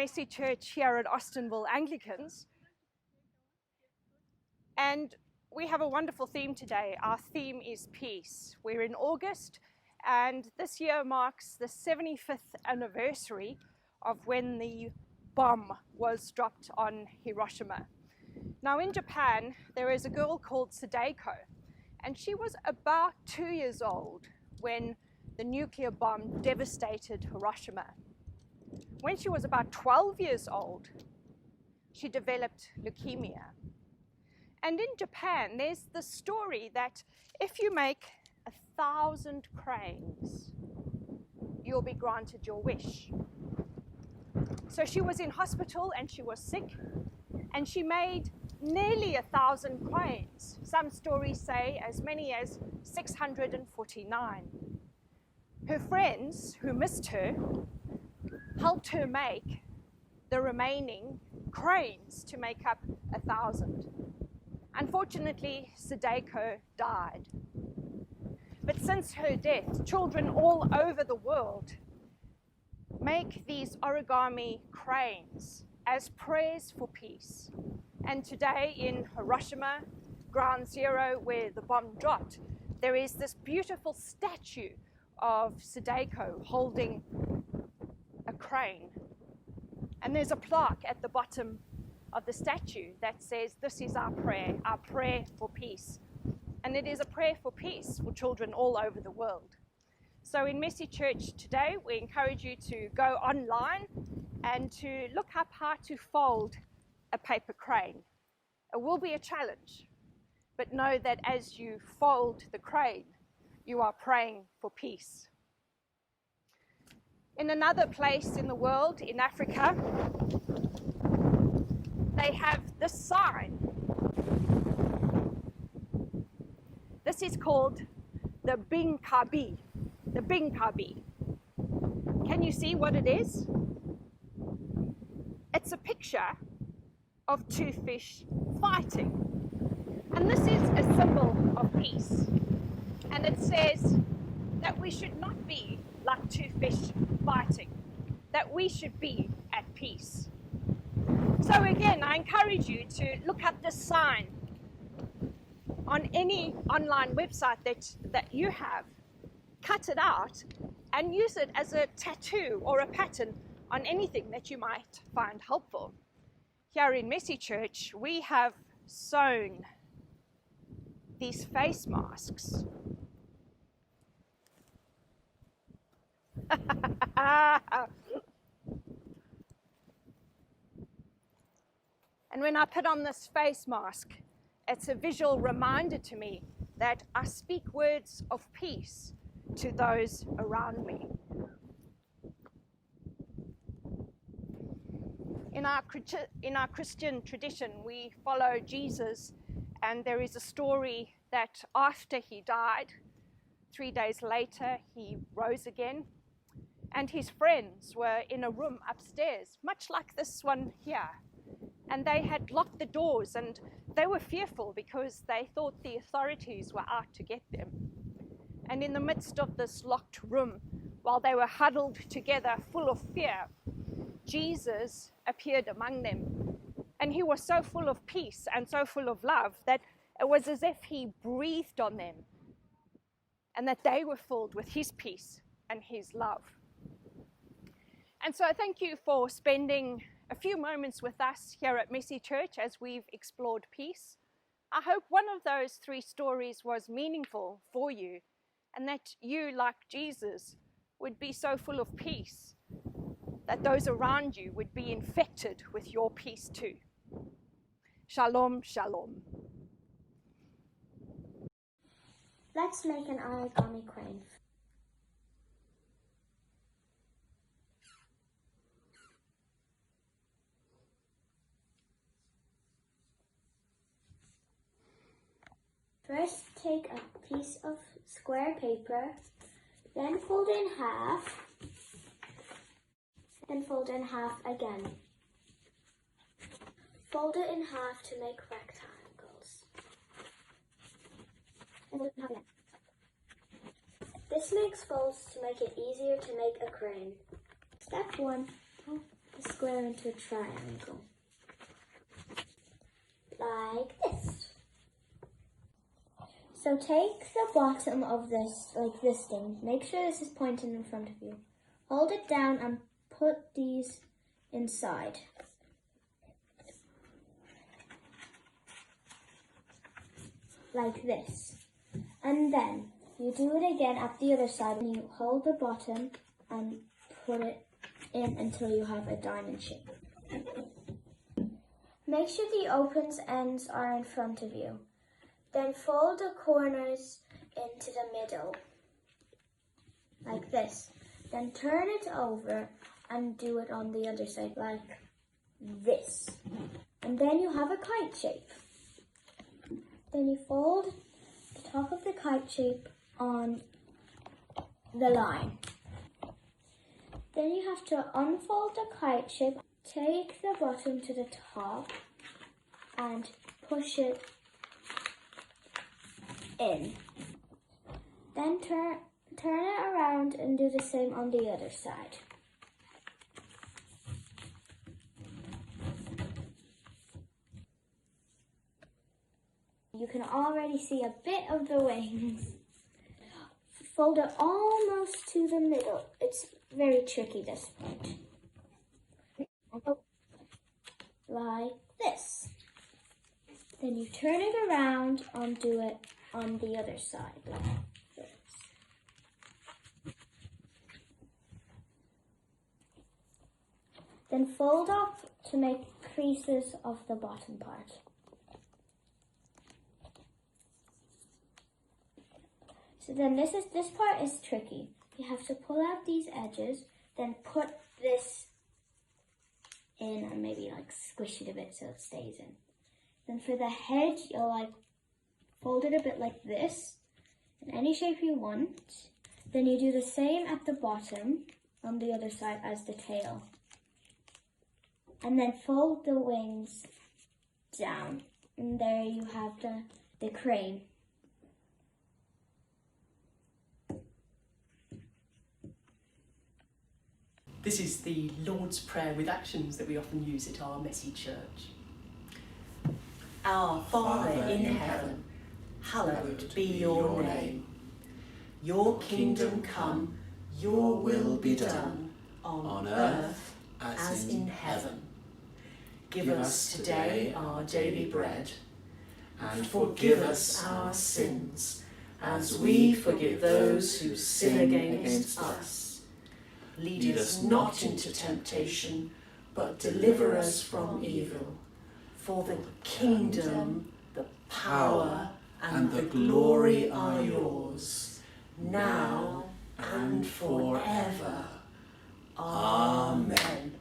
Mercy Church here at Alstonville Anglicans. And we have a wonderful theme today. Our theme is peace. We're in August, and this year marks the 75th anniversary of when the bomb was dropped on Hiroshima. Now in Japan, there is a girl called Sadako, and she was about 2 years old when the nuclear bomb devastated Hiroshima. When she was about 12 years old, she developed leukemia. And in Japan, there's the story that if you make 1,000 cranes, you'll be granted your wish. So she was in hospital and she was sick, and she made nearly 1,000 cranes. Some stories say as many as 649. Her friends who missed her helped her make the remaining cranes to make up 1,000. Unfortunately, Sadako died. But since her death, children all over the world make these origami cranes as prayers for peace. And today in Hiroshima, Ground Zero, where the bomb dropped, there is this beautiful statue of Sadako holding a crane. And there's a plaque at the bottom of the statue that says, "This is our prayer for peace." And it is a prayer for peace for children all over the world. So in Mercy Church today, we encourage you to go online and to look up how to fold a paper crane. It will be a challenge, but know that as you fold the crane, you are praying for peace. In another place in the world, in Africa, they have this sign. This is called the Binkabi. The Binkabi. Can you see what it is? It's a picture of two fish fighting. And this is a symbol of peace. And it says that we should not be like two fish fighting, that we should be at peace. So again, I encourage you to look up this sign on any online website that you have, cut it out and use it as a tattoo or a pattern on anything that you might find helpful. Here in Mercy Church, we have sewn these face masks. And when I put on this face mask, it's a visual reminder to me that I speak words of peace to those around me. In our Christian tradition, we follow Jesus, and there is a story that after he died, 3 days later, he rose again, and his friends were in a room upstairs, much like this one here. And they had locked the doors, and they were fearful because they thought the authorities were out to get them. And in the midst of this locked room, while they were huddled together full of fear, Jesus appeared among them. And he was so full of peace and so full of love that it was as if he breathed on them, and that they were filled with his peace and his love. And so thank you for spending a few moments with us here at Mercy Church as we've explored peace. I hope one of those 3 stories was meaningful for you, and that you, like Jesus, would be so full of peace that those around you would be infected with your peace too. Shalom, shalom. Let's make an origami crane. First, take a piece of square paper, then fold in half, then fold in half again. Fold it in half to make rectangles. And fold it in half again. This makes folds to make it easier to make a crane. Step 1. the square into a triangle. Like this. So take the bottom of this, like this thing. Make sure this is pointing in front of you. Hold it down and put these inside. Like this. And then you do it again at the other side and you hold the bottom and put it in until you have a diamond shape. Make sure the open ends are in front of you. Then fold the corners into the middle, like this. Then turn it over and do it on the other side, like this. And then you have a kite shape. Then you fold the top of the kite shape on the line. Then you have to unfold the kite shape, take the bottom to the top and push it in. Then turn it around and do the same on the other side. You can already see a bit of the wings. Fold it almost to the middle. It's very tricky, this part. Like this. Then you turn it around and do it on the other side, like this. Then fold up to make creases of the bottom part. So then this part is tricky. You have to pull out these edges, then put this in and maybe like squish it a bit so it stays in. Then for the head, you'll like fold it a bit like this, in any shape you want. Then you do the same at the bottom on the other side as the tail. And then fold the wings down. And there you have the crane. This is the Lord's Prayer with actions that we often use at our messy church. Our Father in heaven, hallowed be your name. Your kingdom come, your will be done, on earth as in heaven. Give us today our daily bread, and forgive us our sins, as we forgive those who sin against us. Lead us not into temptation, but deliver us from evil. For the kingdom, the power, and the glory are yours, now and forever. Amen.